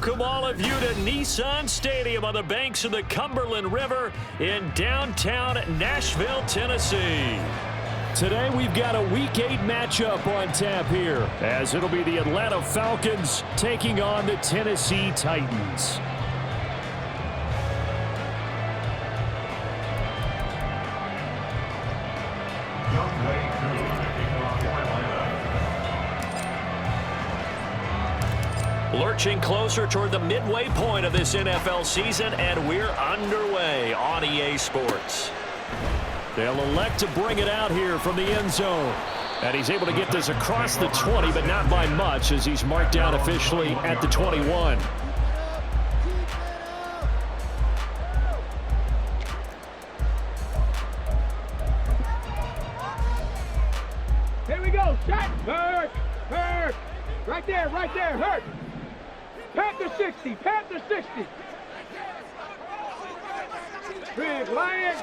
welcome all of you to Nissan Stadium on the banks of the Cumberland River in downtown Nashville, Tennessee. Today we've got a Week 8 matchup on tap here, as it'll be the Atlanta Falcons taking on the Tennessee Titans. Lurching closer toward the midway point of this NFL season, and we're underway on EA Sports. They'll elect to bring it out here from the end zone. And he's able to get this across the 20, but not by much, as he's marked down officially at the 21. Here we go. Shot. Hurt. Hurt. Right there. Right there. Hurt. Panther 60. Panther 60. Big Lion.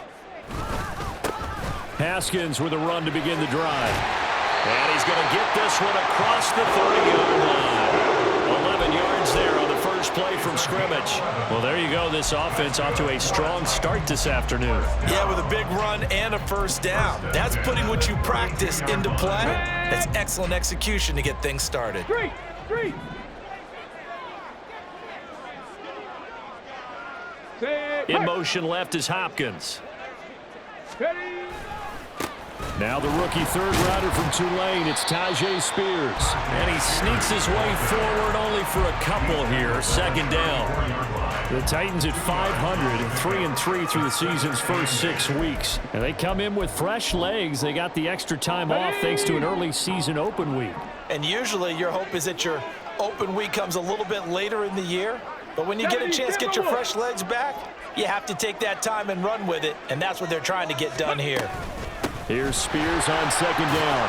Haskins with a run to begin the drive. And he's going to get this one across the 30-yard line. 11 yards there on the first play from scrimmage. Well, there you go. This offense off to a strong start this afternoon. Yeah, with a big run and a first down. That's putting what you practice into play. That's excellent execution to get things started. Three. In motion left is Hopkins. Now the rookie third-rounder from Tulane, it's Tyjae Spears. And he sneaks his way forward only for a couple here. Second down. The Titans at 500, 3-3 through the season's first 6 weeks. And they come in with fresh legs. They got the extra time off thanks to an early season open week. And usually your hope is that your open week comes a little bit later in the year. But when you get a chance to get your fresh legs back, you have to take that time and run with it. And that's what they're trying to get done here. Here's Spears on second down.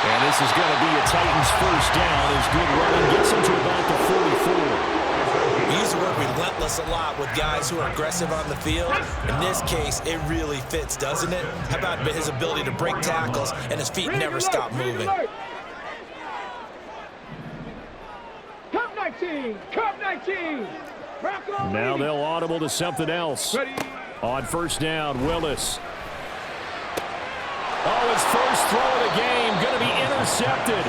And this is going to be a Titans first down as good running gets him to about the 44. We use the word relentless a lot with guys who are aggressive on the field. In this case, it really fits, doesn't it? How about his ability to break tackles and his feet never stop moving? Cup 19. Cup 19. Now they'll audible to something else. On first down, Willis. Oh, his first throw of the game going to be intercepted.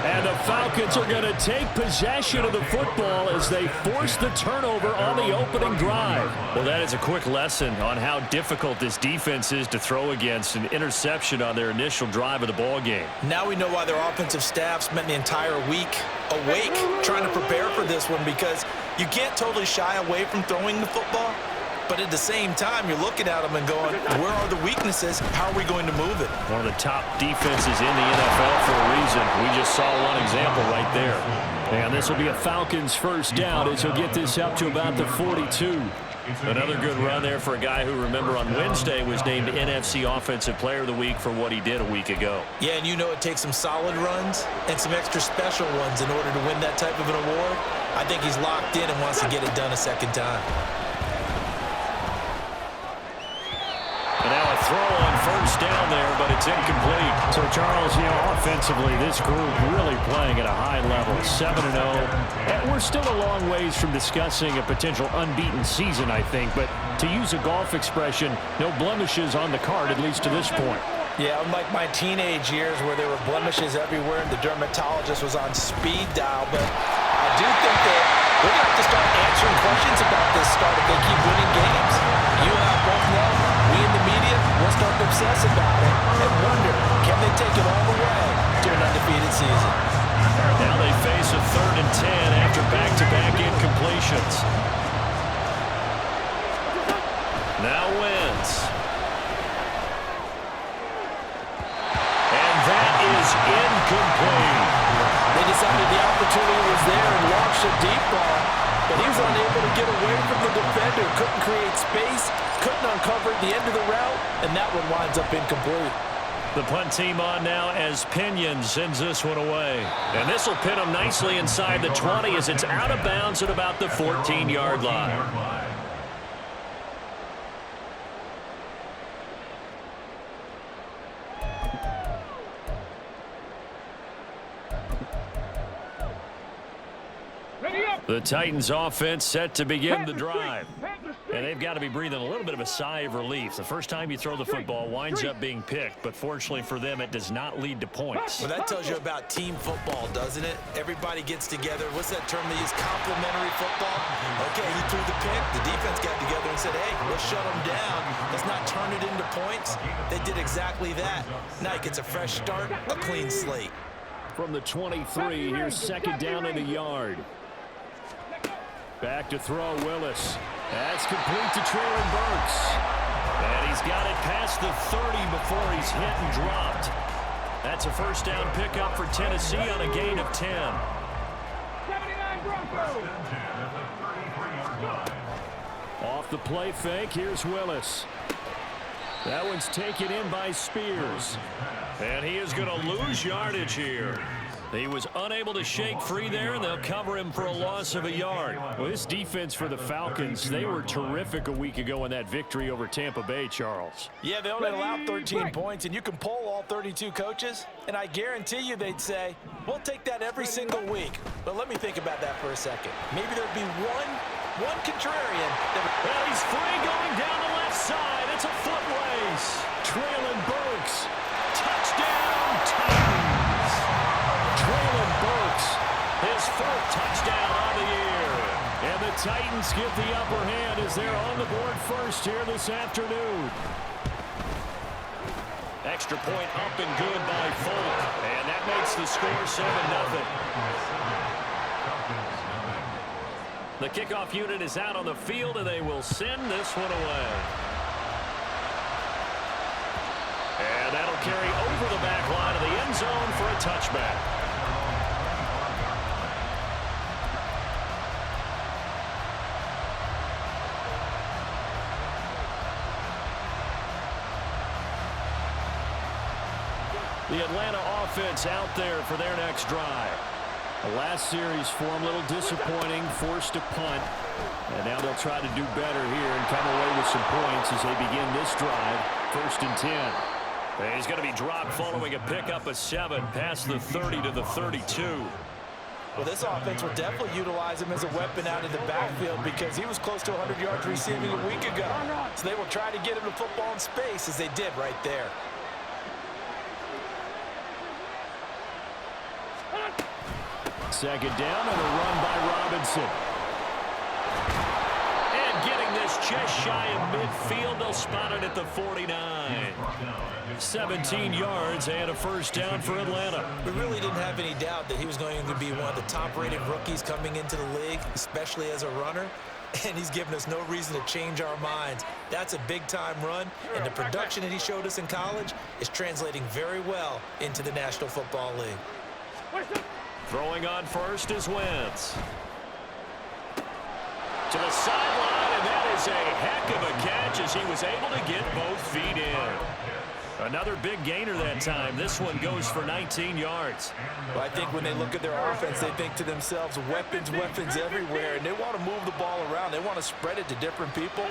And the Falcons are going to take possession of the football as they force the turnover on the opening drive. Well, that is a quick lesson on how difficult this defense is to throw against. An interception on their initial drive of the ball game. Now we know why their offensive staff spent the entire week awake trying to prepare for this one, because you can't totally shy away from throwing the football. But at the same time, you're looking at them and going, where are the weaknesses? How are we going to move it? One of the top defenses in the NFL for a reason. We just saw one example right there. And this will be a Falcons first down as he'll get this up to about the 42. Another good run there for a guy who, remember, on Wednesday was named NFC Offensive Player of the Week for what he did a week ago. Yeah, and you know it takes some solid runs and some extra special ones in order to win that type of an award. I think he's locked in and wants to get it done a second time. And now a throw on first down there, but it's incomplete. So, Charles, offensively, this group really playing at a high level, 7-0. And we're still a long ways from discussing a potential unbeaten season, I think. But to use a golf expression, no blemishes on the card, at least to this point. Yeah, unlike my teenage years where there were blemishes everywhere and the dermatologist was on speed dial. But I do think that we're going to have to start answering questions about this start if they keep winning games. You and I both know, we in the media will start to obsess about it and wonder, can they take it all the way to an undefeated season? Now they face a 3rd and 10 after back-to-back incompletions. Now wins. And that is incomplete. They decided the opportunity was there and launched a deep ball, but he was unable to get away from the defender, couldn't create space, couldn't uncover at the end of the route, and that one winds up incomplete. The punt team on now as Pinion sends this one away. And this will pin him nicely inside the 20 as it's out of bounds at about the 14-yard line. The Titans offense set to begin the drive. And they've got to be breathing a little bit of a sigh of relief. The first time you throw the football winds up being picked, but fortunately for them, it does not lead to points. Well, that tells you about team football, doesn't it? Everybody gets together. What's that term they use? Complementary football? Okay, he threw the pick. The defense got together and said, hey, let's shut them down. Let's not turn it into points. They did exactly that. Now he gets a fresh start, a clean slate. From the 23, here's second down and a yard. Back to throw, Willis. That's complete to Traylon Burks. And he's got it past the 30 before he's hit and dropped. That's a first down pickup for Tennessee on a gain of 10. 79 Broncos. Off the play fake, here's Willis. That one's taken in by Spears. And he is going to lose yardage here. He was unable to shake free there, and they'll cover him for a loss of a yard. Well, this defense for the Falcons, they were terrific a week ago in that victory over Tampa Bay, Charles. Yeah, they only allowed 13 points, and you can poll all 32 coaches, and I guarantee you they'd say, we'll take that every single week. But let me think about that for a second. Maybe there'd be one contrarian. Well, he's free going down the left side. It's a foot race. Traylon Burks. Touchdown, Titans. Traylon Burks, his fourth touchdown on the year. And the Titans get the upper hand as they're on the board first here this afternoon. Extra point up and good by Folk. And that makes the score 7-0. The kickoff unit is out on the field, and they will send this one away. And that'll carry over the back line of the end zone for a touchback. The Atlanta offense out there for their next drive. The last series for them, a little disappointing, forced a punt. And now they'll try to do better here and come away with some points as they begin this drive, 1st and 10. And he's going to be dropped following a pickup of 7 past the 30 to the 32. Well, this offense will definitely utilize him as a weapon out of the backfield because he was close to 100 yards receiving a week ago. So they will try to get him the football in space as they did right there. Second down and a run by Robinson. And getting this just shy of midfield, they'll spot it at the 49. 17 yards and a first down for Atlanta. We really didn't have any doubt that he was going to be one of the top-rated rookies coming into the league, especially as a runner. And he's given us no reason to change our minds. That's a big-time run, and the production that he showed us in college is translating very well into the National Football League. Throwing on first is Wentz. To the sideline, and that is a heck of a catch as he was able to get both feet in. Another big gainer that time. This one goes for 19 yards. Well, I think when they look at their offense, they think to themselves, weapons, weapons everywhere, and they want to move the ball around. They want to spread it to different people,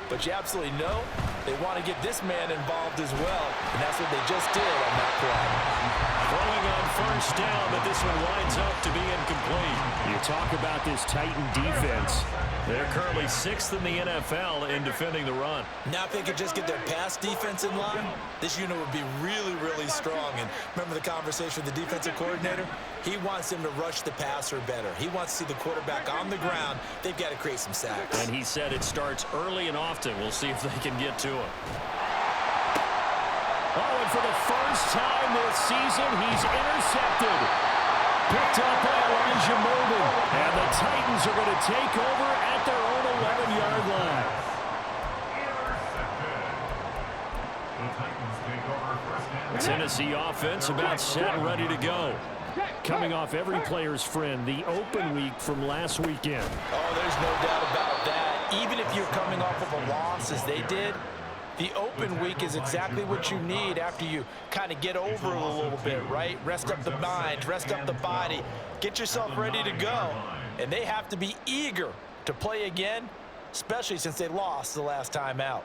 but you absolutely know they want to get this man involved as well, and that's what they just did on that play. Throwing on first down, but this one winds up to be incomplete. You talk about this Titan defense. They're currently 6th in the NFL in defending the run. Now if they could just get their pass defense in line, this unit would be really, really strong. And remember the conversation with the defensive coordinator? He wants them to rush the passer better. He wants to see the quarterback on the ground. They've got to create some sacks. And he said it starts early and often. We'll see if they can get to him. Oh, and for the first time this season, he's intercepted. Picked up by Elijah Molden. And the Titans are going to take over at their own 11-yard line. Tennessee offense about set and ready to go. Coming off every player's friend, the open week from last weekend. Oh, there's no doubt about that. Even if you're coming off of a loss as they did, the open week is exactly what you need after you kind of get over it a little bit, right? Rest up the mind, rest up the body, get yourself ready to go. And they have to be eager to play again, especially since they lost the last time out.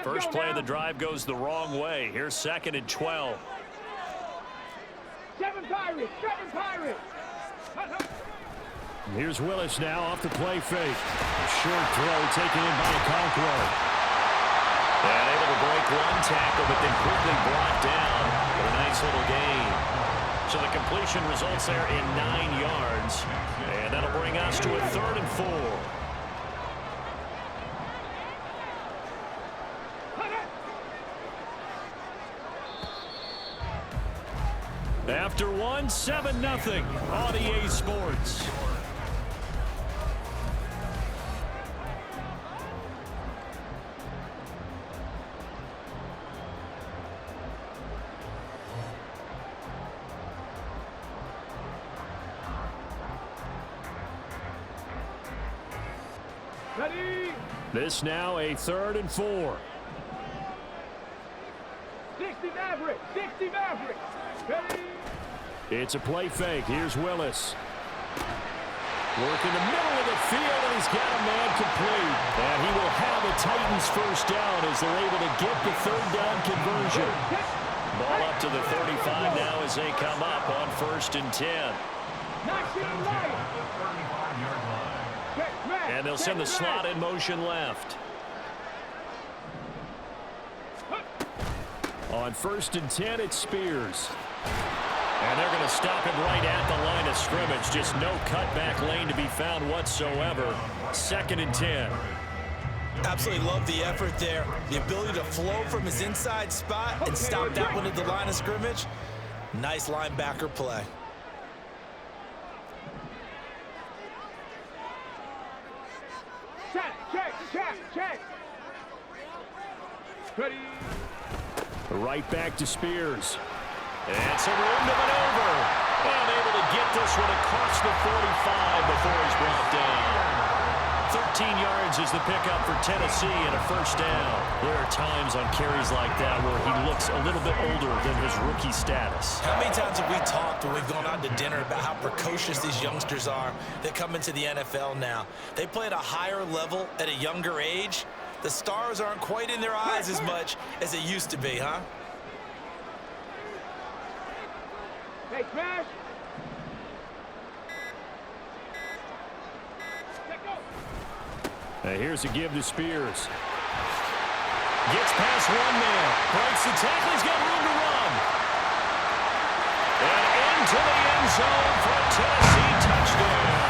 First play of the drive goes the wrong way. Here's 2nd and 12. Seven Pirates! Seven Pirates! Here's Willis now off the play fake. A short throw taken in by Okonkwo. And able to break one tackle, but then quickly brought down for a nice little gain. So the completion results there in 9 yards. And that'll bring us to a 3rd and 4. After one, 7-0 on EA Sports. Ready? This now a 3rd and 4. 60 Maverick! 60 Maverick! Ready? It's a play fake. Here's Willis. Work in the middle of the field, and he's got a man complete. And he will have a Titans first down as they're able to get the 3rd down conversion. Ball up to the 35 now as they come up on 1st and 10. And they'll send the slot in motion left. On 1st and 10, it's Spears. And they're going to stop him right at the line of scrimmage. Just no cutback lane to be found whatsoever. 2nd and 10. Absolutely love the effort there. The ability to flow from his inside spot and stop that one at the line of scrimmage. Nice linebacker play. Check. Ready? Right back to Spears. And some room to maneuver. And able to get this one across the 45 before he's brought down. 13 yards is the pickup for Tennessee and a first down. There are times on carries like that where he looks a little bit older than his rookie status. How many times have we talked when we've gone out to dinner about how precocious these youngsters are that come into the NFL now? They play at a higher level at a younger age. The stars aren't quite in their eyes as much as they used to be, huh? Hey, smash! Here's a give to Spears. Gets past one man. Breaks the tackle. He's got room to run. And into the end zone for a Tennessee touchdown.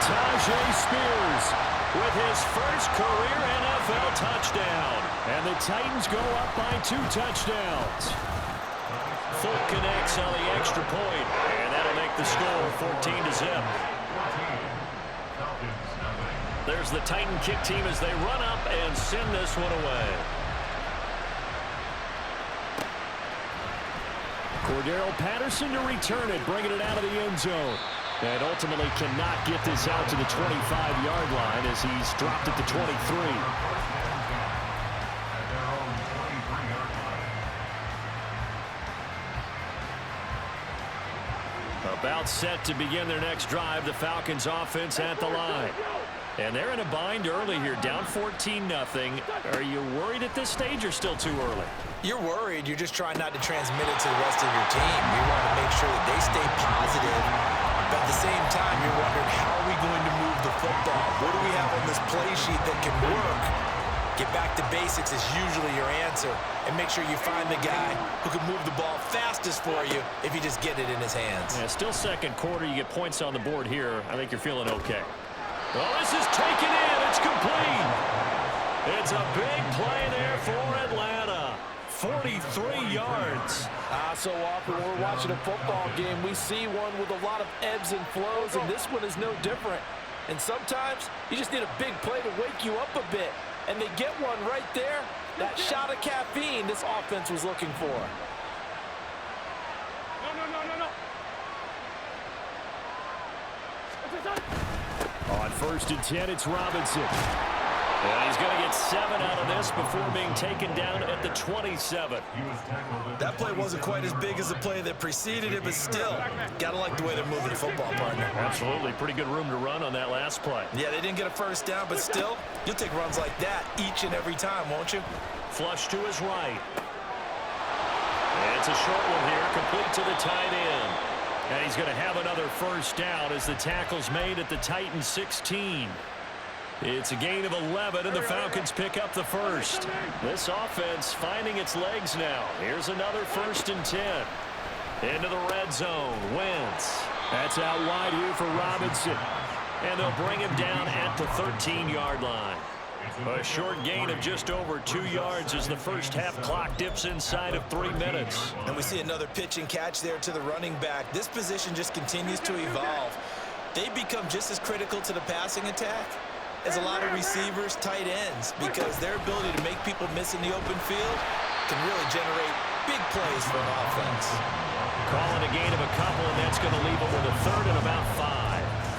Tyjae Spears with his first career NFL touchdown. And the Titans go up by 2 touchdowns. Full connects on the extra point, and that'll make the score 14-0. There's the Titan kick team as they run up and send this one away. Cordero Patterson to return it, bringing it out of the end zone. And ultimately cannot get this out to the 25-yard line as he's dropped at the 23. About set to begin their next drive, the Falcons offense at the line. And they're in a bind early here, down 14-0. Are you worried at this stage or still too early? You're worried. You're just trying not to transmit it to the rest of your team. You want to make sure that they stay positive. But at the same time, you're wondering, how are we going to move the football? What do we have on this play sheet that can work? Get back to basics is usually your answer. And make sure you find the guy who can move the ball fastest for you if you just get it in his hands. Yeah, still second quarter. You get points on the board here. I think you're feeling okay. Well, this is taken in. It's complete. It's a big play there for Atlanta. 43 yards. So often when we're watching a football game, we see one with a lot of ebbs and flows, and this one is no different. And sometimes you just need a big play to wake you up a bit. And they get one right there. That shot of caffeine this offense was looking for. No. On 1st and 10, it's Robinson. And he's going to get 7 out of this before being taken down at the 27. That play wasn't quite as big as the play that preceded it, but still, gotta like the way they're moving the football, partner. Absolutely. Pretty good room to run on that last play. Yeah, they didn't get a first down, but still, you'll take runs like that each and every time, won't you? Flush to his right. And It's a short one here, complete to the tight end. And he's going to have another first down as the tackle's made at the Titans 16. It's a gain of 11, and the Falcons pick up the first. This offense finding its legs now. Here's another 1st and 10. Into the red zone. Wentz. That's out wide here for Robinson. And they'll bring him down at the 13-yard line. A short gain of just over 2 yards as the first half clock dips inside of 3 minutes. And we see another pitch and catch there to the running back. This position just continues to evolve. They become just as critical to the passing attack as a lot of receivers, tight ends, because their ability to make people miss in the open field can really generate big plays for an offense. Calling a gain of a couple, and that's going to leave them with a 3rd and about 5.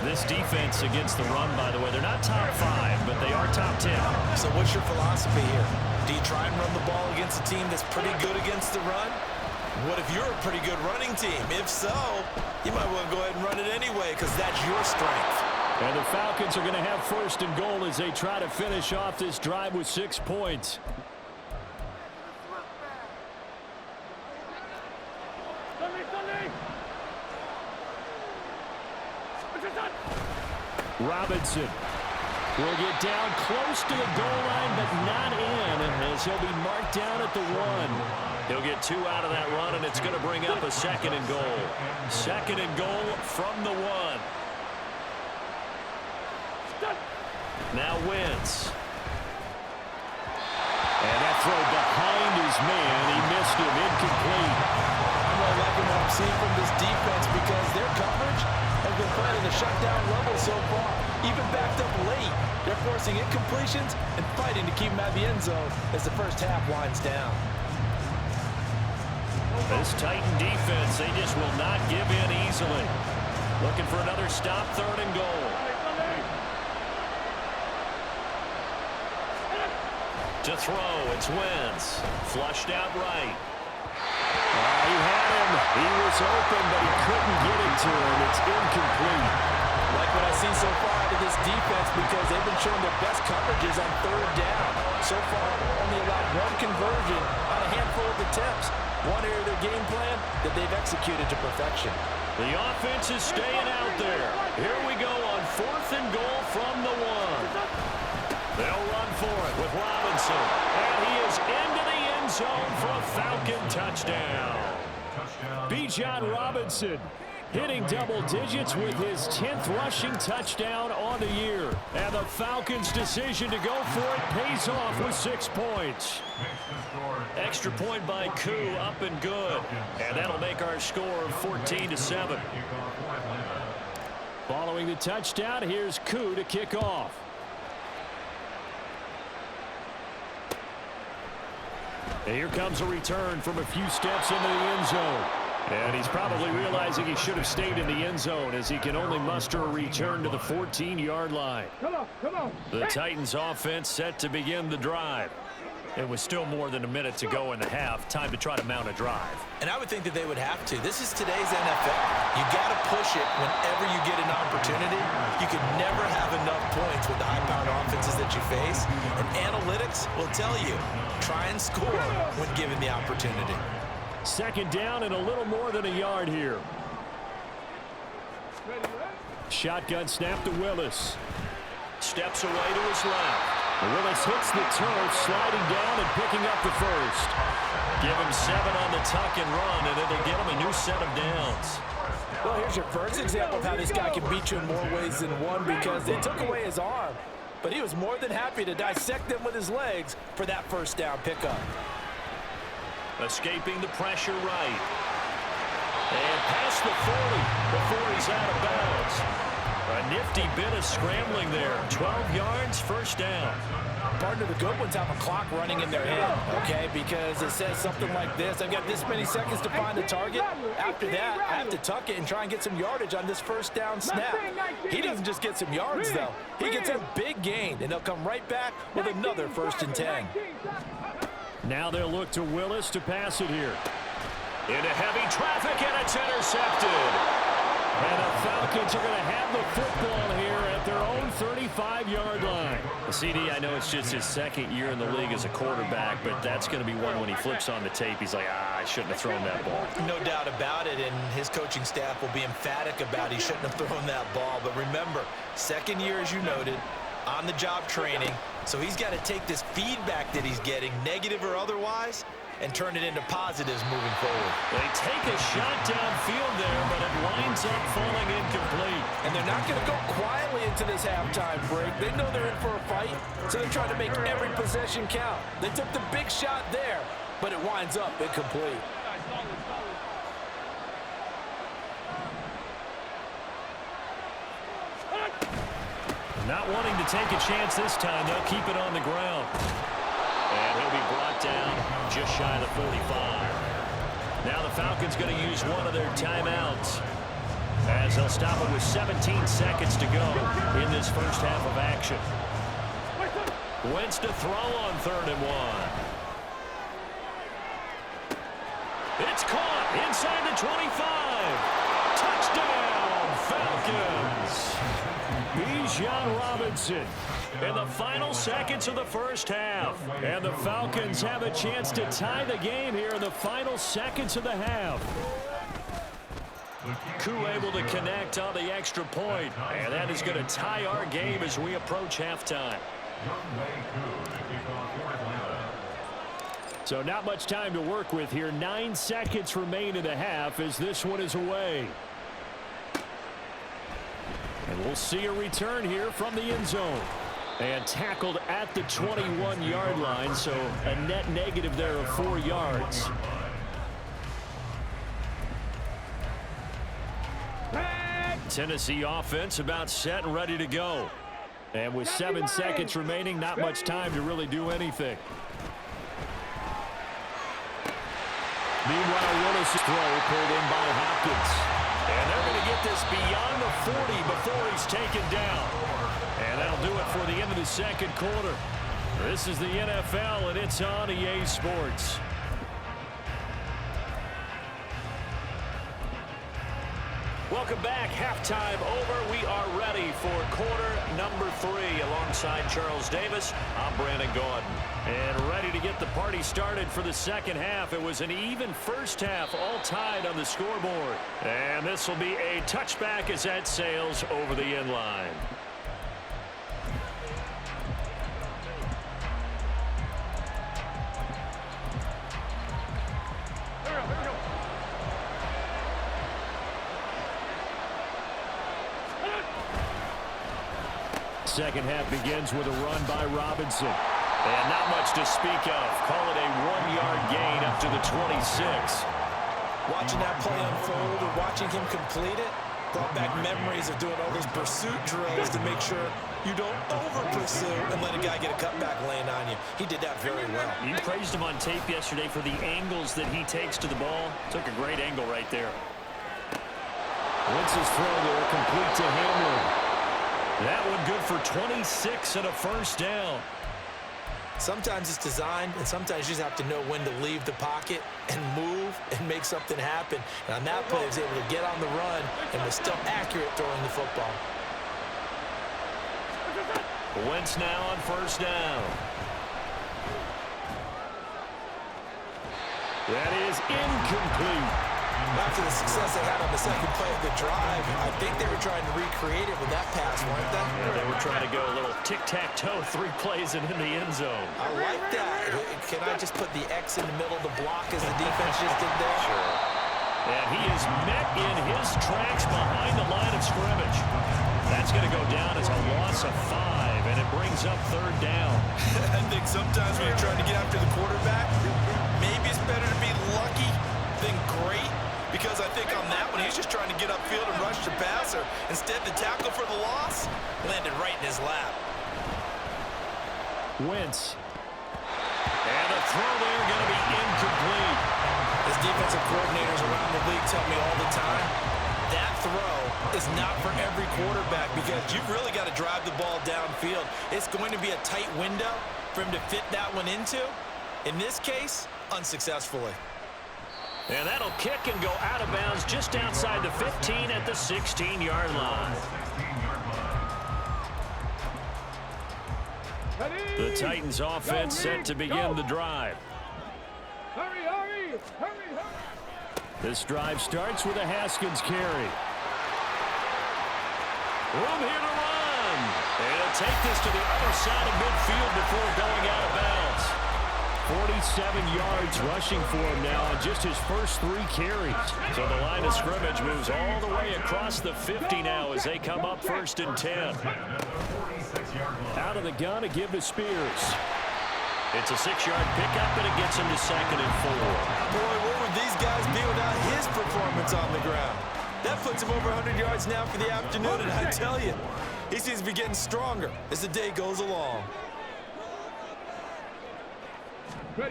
This defense against the run, by the way, they're not top 5, but they are top 10. So what's your philosophy here? Do you try and run the ball against a team that's pretty good against the run? What if you're a pretty good running team? If so, you might want to go ahead and run it anyway because that's your strength. And the Falcons are going to have 1st and goal as they try to finish off this drive with 6 points. Robinson will get down close to the goal line, but not in, as he'll be marked down at the 1. He'll get 2 out of that run, and it's going to bring up a 2nd and goal. 2nd and goal from the 1. Now Wentz. And that throw behind his man. He missed him. Incomplete. I'm really liking what I'm seeing from this defense because their coverage has been playing at a shutdown level so far. Even backed up late, they're forcing incompletions and fighting to keep them out of the end zone as the first half winds down. This Titan defense, they just will not give in easily. Looking for another stop, 3rd and goal. To throw, it's Wentz. Flushed out right. He had him. He was open, but he couldn't get it to him. It's incomplete. Like what I see so far out of this defense because they've been showing their best coverages on 3rd down. So far, only allowed 1 conversion on a handful of attempts. One area of their game plan that they've executed to perfection. The offense is staying out there. Here we go on 4th and goal from the 1. They'll run for it with Robinson. And he is into the end zone for a Falcon touchdown. Bijon Robinson hitting double digits with his 10th rushing touchdown on the year. And the Falcons' decision to go for it pays off with 6 points. Extra point by Koo, up and good. And that'll make our score 14-7. Following the touchdown, here's Koo to kick off. And here comes a return from a few steps into the end zone. And he's probably realizing he should have stayed in the end zone as he can only muster a return to the 14-yard line. Come on, come on. The Titans offense set to begin the drive. It was still more than a minute to go in the half. Time to try to mount a drive. And I would think that they would have to. This is today's NFL. You got to push it whenever you get an opportunity. You can never have enough points with the high-powered offenses that you face. And analytics will tell you, try and score when given the opportunity. 2nd down and a little more than a yard here. Shotgun snap to Willis. Steps away to his left. Willis hits the turf, sliding down and picking up the first. Give him 7 on the tuck and run, and it'll get him a new set of downs. Well, here's your first example of how this guy can beat you in more ways than one because they took away his arm, but he was more than happy to dissect them with his legs for that first down pickup. Escaping the pressure right. And past the 40 before he's out of bounds. A nifty bit of scrambling there. 12 yards, first down. Partner, the good ones have a clock running in their head, okay? Because it says something like this. I've got this many seconds to find the target. After that, I have to tuck it and try and get some yardage on this first down snap. He doesn't just get some yards, though. He gets a big gain, and they'll come right back with another 1st and 10. Now they'll look to Willis to pass it here. Into heavy traffic, and it's intercepted. And the Falcons are going to have the football here at their own 35-yard line. The CD, I know it's just his second year in the league as a quarterback, but that's going to be one when he flips on the tape. He's like, I shouldn't have thrown that ball. No doubt about it, and his coaching staff will be emphatic about he shouldn't have thrown that ball. But remember, second year, as you noted, on-the-job training, so he's got to take this feedback that he's getting, negative or otherwise, and turn it into positives moving forward. They take a shot downfield there, but it winds up falling incomplete. And they're not going to go quietly into this halftime break. They know they're in for a fight, so they're trying to make every possession count. They took the big shot there, but it winds up incomplete. Not wanting to take a chance this time, they'll keep it on the ground. And he'll be brought down just shy of the 45. Now the Falcons going to use one of their timeouts as they'll stop it with 17 seconds to go in this first half of action. Wentz to throw on 3rd and 1. It's caught inside the 25. Touchdown, Falcons. Bijon Robinson in the final seconds of the first half. And the Falcons have a chance to tie the game here in the final seconds of the half. Koo able to connect on the extra point. And that is going to tie our game as we approach halftime. So not much time to work with here. 9 seconds remain in the half as this one is away. And we'll see a return here from the end zone. And tackled at the 21-yard line, so a net negative there of 4 yards. Tennessee offense about set and ready to go. And with 7 seconds remaining, not much time to really do anything. Meanwhile, Willis' throw pulled in by Hopkins. And they're going to get this beyond the 40 before he's taken down. And that'll do it for the end of the second quarter. This is the NFL, and it's on EA Sports. Welcome back. Halftime over. We are ready for quarter number 3 alongside Charles Davis. I'm Brandon Gaudin. And ready to get the party started for the second half. It was an even first half, all tied on the scoreboard. And this will be a touchback as that sails over the end line. Second half begins with a run by Robinson. And not much to speak of. Call it a 1-yard gain up to the 26. Watching that play unfold and watching him complete it brought back memories of doing all those pursuit drills to make sure you don't over-pursue and let a guy get a cutback lane on you. He did that very well. You praised him on tape yesterday for the angles that he takes to the ball. Took a great angle right there. Wentz's throw there, complete to Hamlin. That one good for 26 and a first down. Sometimes it's designed, and sometimes you just have to know when to leave the pocket and move and make something happen. And on that play, he was able to get on the run and was still accurate throwing the football. Wentz now on first down. That is incomplete. After the success they had on the second play of the drive, I think they were trying to recreate it with that pass, weren't they? Yeah, they were trying to go a little tic-tac-toe, 3 plays and in the end zone. I like that. Can I just put the X in the middle of the block as the defense just did there? Sure. And he is met in his tracks behind the line of scrimmage. That's going to go down as a loss of 5, and it brings up 3rd down. I think sometimes when you're trying to get after the quarterback, maybe it's better to be lucky than great. Because I think on that one, he's just trying to get upfield and rush the passer. Instead, the tackle for the loss landed right in his lap. Wentz. And a throw there going to be incomplete. As defensive coordinators around the league tell me all the time, that throw is not for every quarterback because you've really got to drive the ball downfield. It's going to be a tight window for him to fit that one into. In this case, unsuccessfully. And that'll kick and go out of bounds just outside the 15 at the 16-yard line. The Titans offense set to begin the drive. Hurry, hurry, hurry, hurry. This drive starts with a Haskins carry. Room here to run. And he'll take this to the other side of midfield before going out of bounds. 47 yards rushing for him now on just his first 3 carries. So the line of scrimmage moves all the way across the 50 now as they come up 1st and 10. Out of the gun to give to Spears. It's a 6-yard pickup, and it gets him to 2nd and 4. Boy, what would these guys be without his performance on the ground? That puts him over 100 yards now for the afternoon, and I tell you, he seems to be getting stronger as the day goes along. The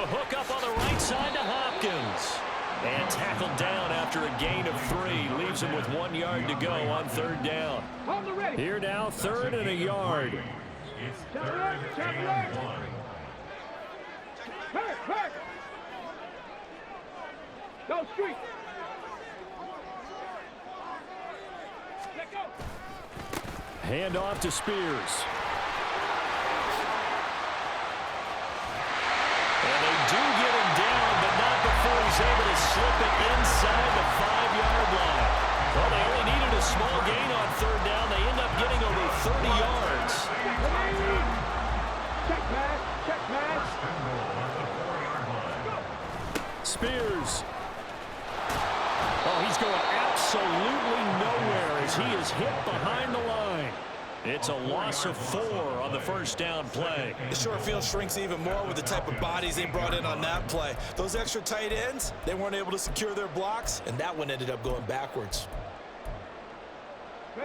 hook up on the right side to Hopkins. And tackled down after a gain of 3. Leaves him with 1 yard to go on 3rd down. Here now, 3rd and a yard. Go street. Hand off to Spears. And they do get him down, but not before he's able to slip it inside the 5-yard line. Well, they only needed a small gain on 3rd down. They end up getting over 30 yards. Check pass, check pass. Spears. Oh, he's going absolutely nowhere as he is hit behind the line. It's a loss of 4 on the 1st down play. The short field shrinks even more with the type of bodies they brought in on that play. Those extra tight ends, they weren't able to secure their blocks, and that one ended up going backwards.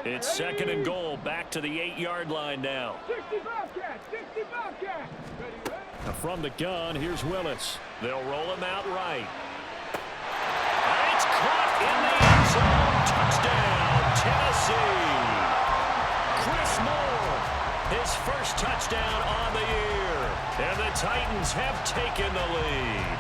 It's 2nd and goal, back to the 8-yard line now. 60 Bobcat, 60 Bobcat. Now from the gun, here's Willis. They'll roll him out right. And it's caught in the end zone. Touchdown, Tennessee. Chris Moore, his first touchdown on the year. And the Titans have taken the lead.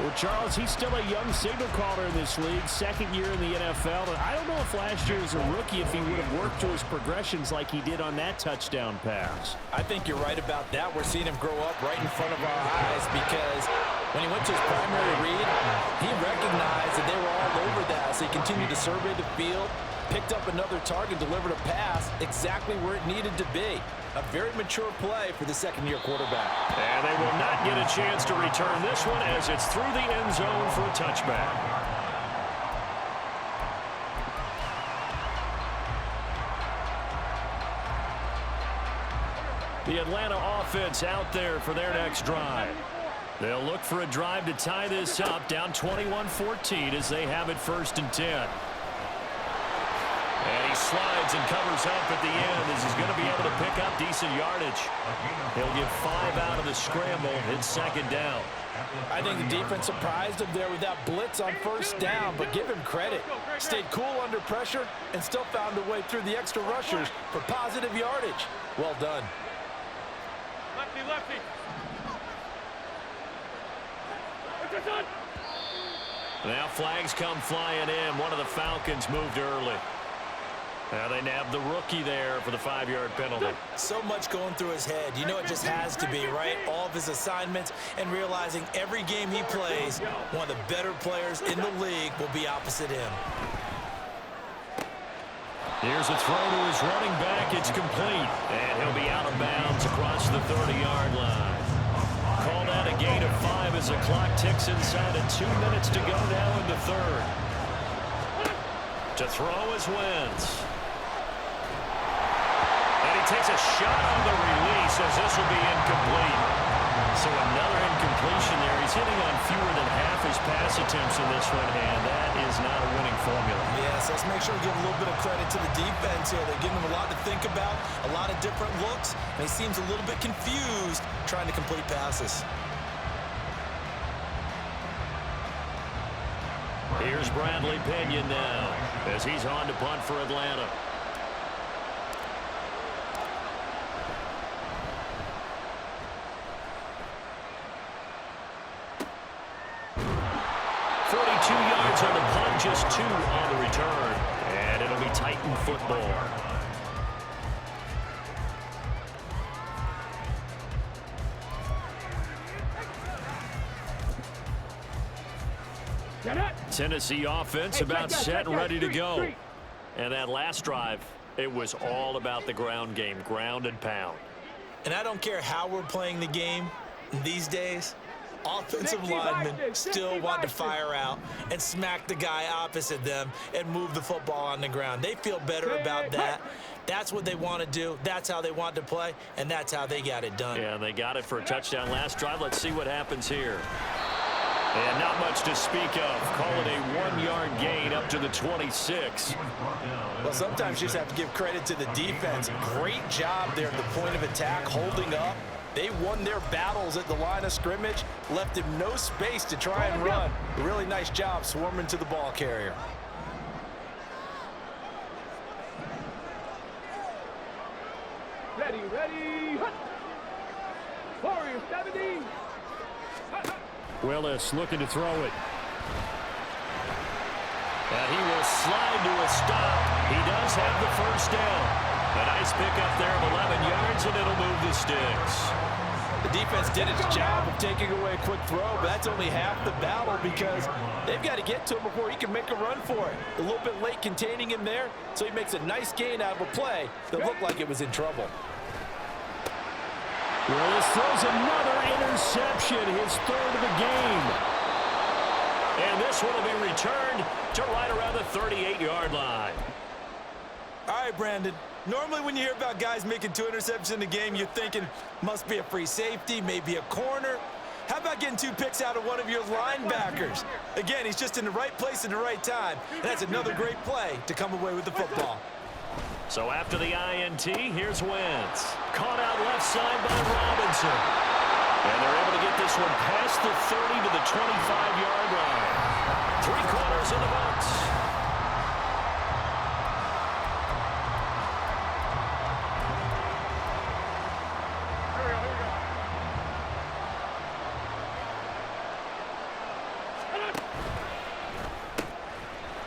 Well, Charles, he's still a young signal caller in this league, 2nd year in the NFL. And I don't know if last year as a rookie if he would have worked through his progressions like he did on that touchdown pass. I think you're right about that. We're seeing him grow up right in front of our eyes because when he went to his primary read, he recognized that they were all over that. So he continued to survey the field, picked up another target, delivered a pass exactly where it needed to be. A very mature play for the 2nd-year quarterback. And they will not get a chance to return this one as it's through the end zone for a touchback. The Atlanta offense out there for their next drive. They'll look for a drive to tie this up, down 21-14 as they have it 1st and 10. And he slides and covers up at the end as he's going to be able to pick up decent yardage. He'll get 5 out of the scramble. It's 2nd down. I think the defense surprised him there with that blitz on 1st down, but give him credit. Stayed cool under pressure and still found a way through the extra rushers for positive yardage. Well done. Lefty, lefty. Now flags come flying in. One of the Falcons moved early. Now they nab the rookie there for the 5-yard penalty. So much going through his head. You know it just has to be, right? All of his assignments and realizing every game he plays, one of the better players in the league will be opposite him. Here's a throw to his running back. It's complete. And he'll be out of bounds across the 30-yard line. Called out a gain of 5 as the clock ticks inside of 2 minutes to go now in the 3rd. To throw is Wentz. And he takes a shot on the release as this will be incomplete. So another incompletion there. He's hitting on fewer than half his pass attempts in this one, and that is not a winning formula. Yes, let's make sure we give a little bit of credit to the defense here. They're giving him a lot to think about, a lot of different looks, and he seems a little bit confused trying to complete passes. Here's Bradley Pinion now as he's on to punt for Atlanta. 2 yards on the punt, just 2 on the return. And it'll be Titan football. Tennessee offense about set and ready to go. And that last drive, it was all about the ground game, ground and pound. And I don't care how we're playing the game these days, offensive linemen still want to fire out and smack the guy opposite them and move the football on the ground. They feel better about that. That's what they want to do. That's how they want to play, and that's how they got it done. Yeah, they got it for a touchdown last drive. Let's see what happens here. And not much to speak of. Call it a 1-yard gain up to the 26. Well, sometimes you just have to give credit to the defense. Great job there at the point of attack, holding up. They won their battles at the line of scrimmage, left him no space to try and run. A really nice job swarming to the ball carrier. Ready, ready. Warrior 70. Willis looking to throw it. And he will slide to a stop. He does have the first down. A nice pickup there of 11 yards, and it'll move the sticks. The defense did its job of taking away a quick throw, but that's only half the battle because they've got to get to him before he can make a run for it. A little bit late containing him there, so he makes a nice gain out of a play that looked like it was in trouble. Willis throws another interception, his third of the game. And this one will be returned to right around the 38-yard line. All right, Brandon. Normally when you hear about guys making 2 interceptions in the game, you're thinking must be a free safety, maybe a corner. How about getting 2 picks out of one of your linebackers? Again, he's just in the right place at the right time. And that's another great play to come away with the football. So after the INT, here's Wentz. Caught out left side by Robinson. And they're able to get this one past the 30 to the 25-yard line. 3 quarters in the books.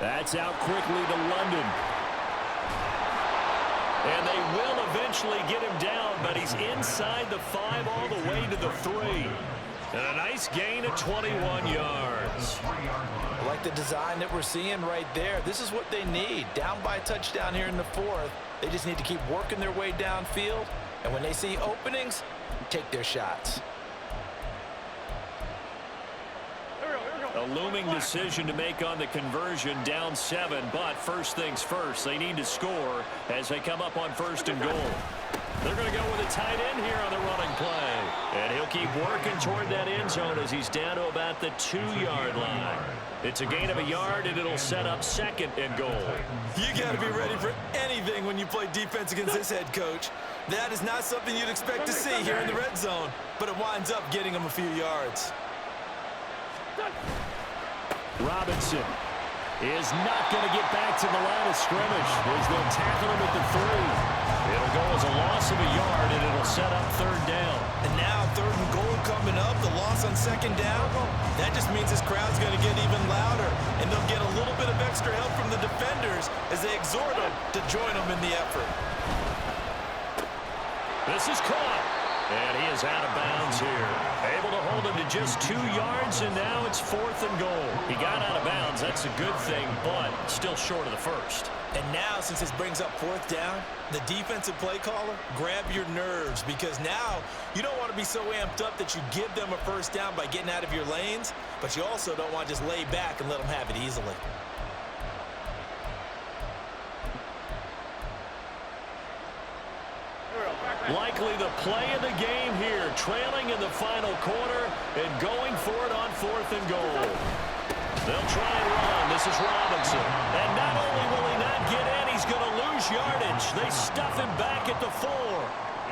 That's out quickly to London. And they will eventually get him down, but he's inside the 5 all the way to the 3. And a nice gain of 21 yards. I like the design that we're seeing right there. This is what they need. Down by a touchdown here in the 4th. They just need to keep working their way downfield. And when they see openings, take their shots. A looming decision to make on the conversion, down 7, but first things first, they need to score as they come up on 1st and goal. They're going to go with a tight end here on the running play. And he'll keep working toward that end zone as he's down to about the 2-yard line. It's a gain of a yard, and it'll set up 2nd and goal. You got to be ready for anything when you play defense against this head coach. That is not something you'd expect to see here in the red zone, but it winds up getting him a few yards. Robinson is not going to get back to the line of scrimmage as they'll tackle him at the 3. It'll go as a loss of a yard, and it'll set up 3rd down. And now 3rd and goal coming up, the loss on 2nd down. That just means this crowd's going to get even louder, and they'll get a little bit of extra help from the defenders as they exhort them to join them in the effort. This is caught. And he is out of bounds here. Able to hold him to just 2 yards, and now it's 4th and goal. He got out of bounds. That's a good thing, but still short of the 1st. And now, since this brings up 4th down, the defensive play caller, grab your nerves, because now you don't want to be so amped up that you give them a 1st down by getting out of your lanes, but you also don't want to just lay back and let them have it easily. Likely the play of the game here, trailing in the final quarter and going for it on 4th and goal. They'll try and run. This is Robinson. And not only will he not get in, he's going to lose yardage. They stuff him back at the 4.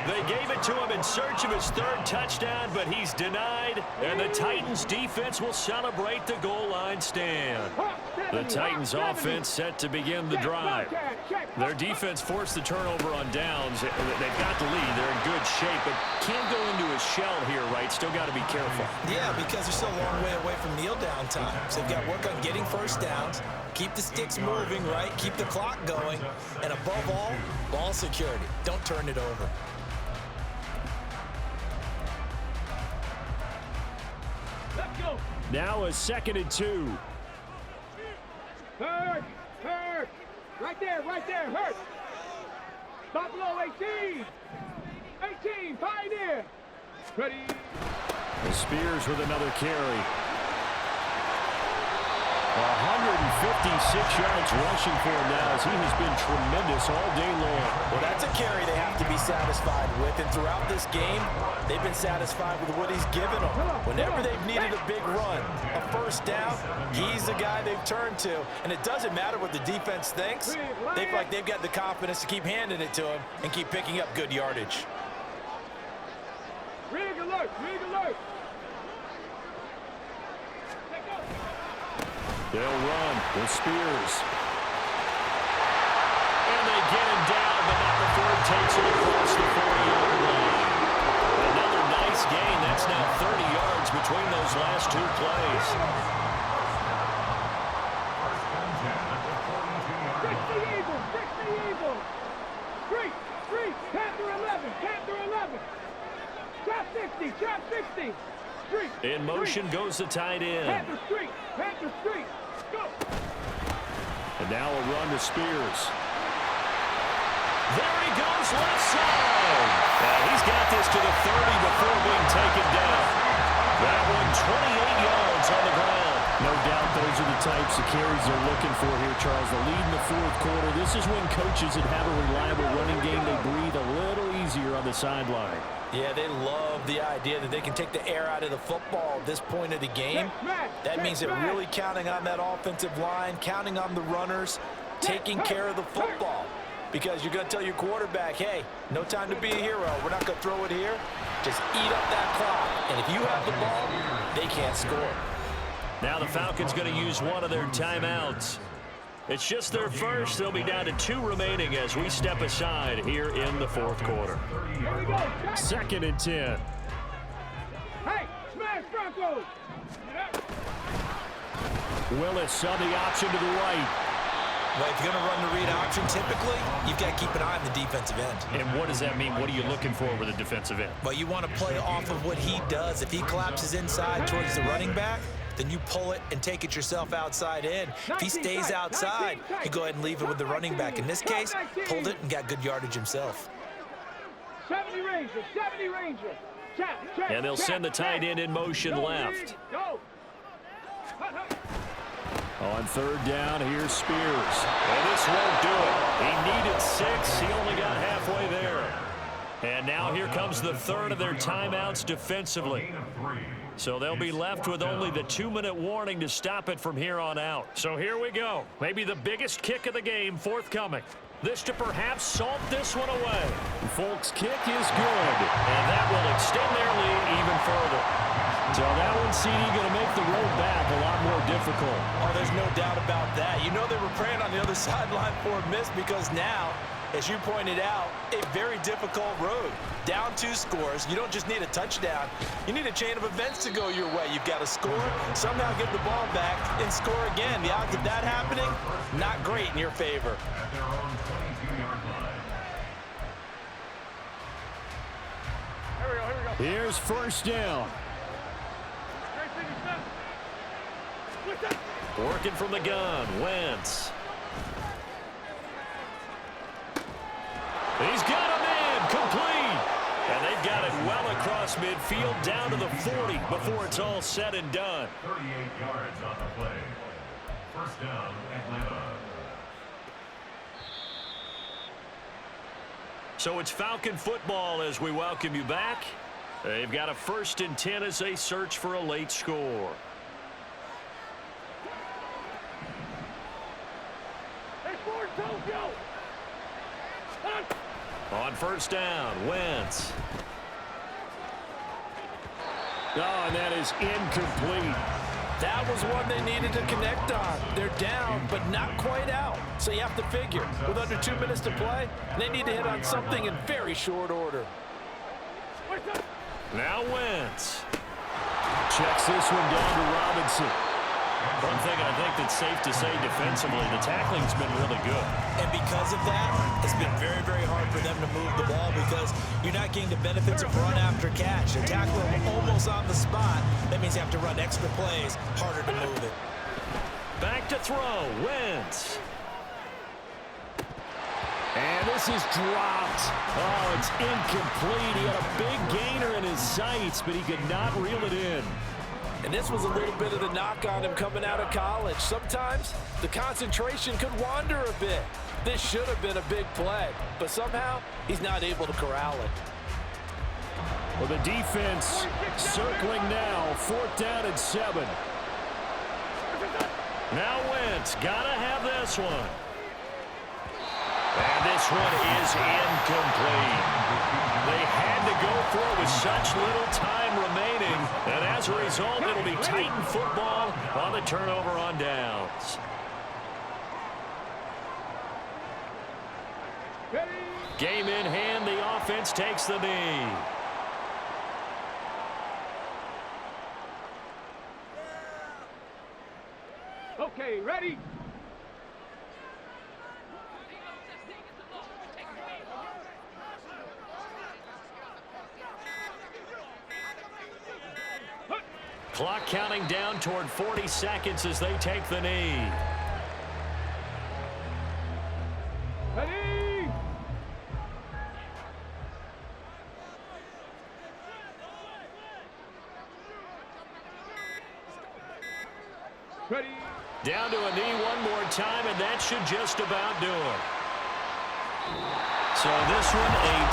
They gave it to him in search of his third touchdown, but he's denied, and the Titans defense will celebrate the goal line stand. The Titans offense set to begin the drive. Their defense forced the turnover on downs. They've got the lead. They're in good shape, but can't go into a shell here, right? Still got to be careful. Yeah, because they're still a long way away from kneel down time. So they've got to work on getting first downs, keep the sticks moving, right? Keep the clock going, and above all, ball security. Don't turn it over. Let's go. Now a 2nd and 2. Hurt. Right there, hurt. Stop below 18. 18, pioneer. Ready. Spears with another carry. 156 yards rushing for him now as he has been tremendous all day long. Well, that's a carry they have to be satisfied with, and throughout this game, they've been satisfied with what he's given them. Whenever they've needed a big run, a first down, he's the guy they've turned to, and it doesn't matter what the defense thinks. They feel like they've got the confidence to keep handing it to him and keep picking up good yardage. Rig alert. They'll run with Spears. And they get him down, but not before it takes him across the 40-yard line. Another nice gain. That's now 30 yards between those last two plays. 60 Eagles. Street. Panther 11. Trap 60. Street. In motion goes the tight end. Panther Street. Go. And now a run to Spears. There he goes, left side. He's got this to the 30 before being taken down. That one 28 yards on the ground. No doubt those are the types of carries they're looking for here, Charles. The lead in the fourth quarter. This is when coaches that have a reliable running game, they breathe a little easier on the sideline. Yeah, they love the idea that they can take the air out of the football at this point of the game. That means they're really counting on that offensive line, counting on the runners, taking care of the football. Because you're going to tell your quarterback, hey, no time to be a hero. We're not going to throw it here. Just eat up that clock. And if you have the ball, they can't score. Now the Falcons going to use one of their timeouts. It's just their first. They'll be down to 2 remaining as we step aside here in the fourth quarter. 2nd and 10. Hey, smash Broncos. Willis saw the option to the right. Well, if you're going to run the read option, typically, you've got to keep an eye on the defensive end. And what does that mean? What are you looking for with a defensive end? Well, you want to play off of what he does. If he collapses inside towards the running back, then you pull it and take it yourself outside in. If he stays outside, you go ahead and leave it with the running back. In this case, pulled it and got good yardage himself. 70 Ranger. And they'll send the tight end in motion left. Go. On 3rd down, here's Spears. And this won't do it. He needed 6. He only got halfway there. And now here comes the 3rd of their timeouts defensively. So they'll be left with only the 2-minute warning to stop it from here on out. So here we go. Maybe the biggest kick of the game forthcoming. This to perhaps salt this one away. Folks' kick is good. And that will extend their lead even further. So that one, CD, going to make the road back a lot more difficult. Oh, there's no doubt about that. You know they were praying on the other sideline for a miss because now, as you pointed out, a very difficult road. Down 2 scores. You don't just need a touchdown. You need a chain of events to go your way. You've got to score, somehow get the ball back, and score again. The odds of that happening, not great in your favor. Here's 1st down. Working from the gun, Wentz. He's got a man, complete. And they've got it well across midfield, down to the 40 before it's all said and done. 38 yards on the play. 1st down, Atlanta. So it's Falcon football as we welcome you back. They've got a 1st and 10 as they search for a late score. On first down, Wentz. Oh, and that is incomplete. That was one they needed to connect on. They're down, but not quite out. So you have to figure, with under 2 minutes to play, they need to hit on something in very short order. Now Wentz. Checks this one down to Robinson. One thing I think that's safe to say defensively, the tackling's been really good. And because of that, it's been very, very hard for them to move the ball because you're not getting the benefits of run after catch. They tackle them almost on the spot. That means you have to run extra plays, harder to move it. Back to throw, Wentz. And this is dropped. Oh, it's incomplete. He had a big gainer in his sights, but he could not reel it in. And this was a little bit of the knock on him coming out of college. Sometimes the concentration could wander a bit. This should have been a big play, but somehow he's not able to corral it. Well, the defense circling now. 4th down and 7. Now Wentz, gotta have this one. And this one is incomplete. They had to go for it with such little time remaining. And as a result, it'll be Titan football on the turnover on downs. Game in hand, the offense takes the knee. Okay, ready? Clock counting down toward 40 seconds as they take the knee. Ready? Ready? Down to a knee one more time, and that should just about do it. So this one, a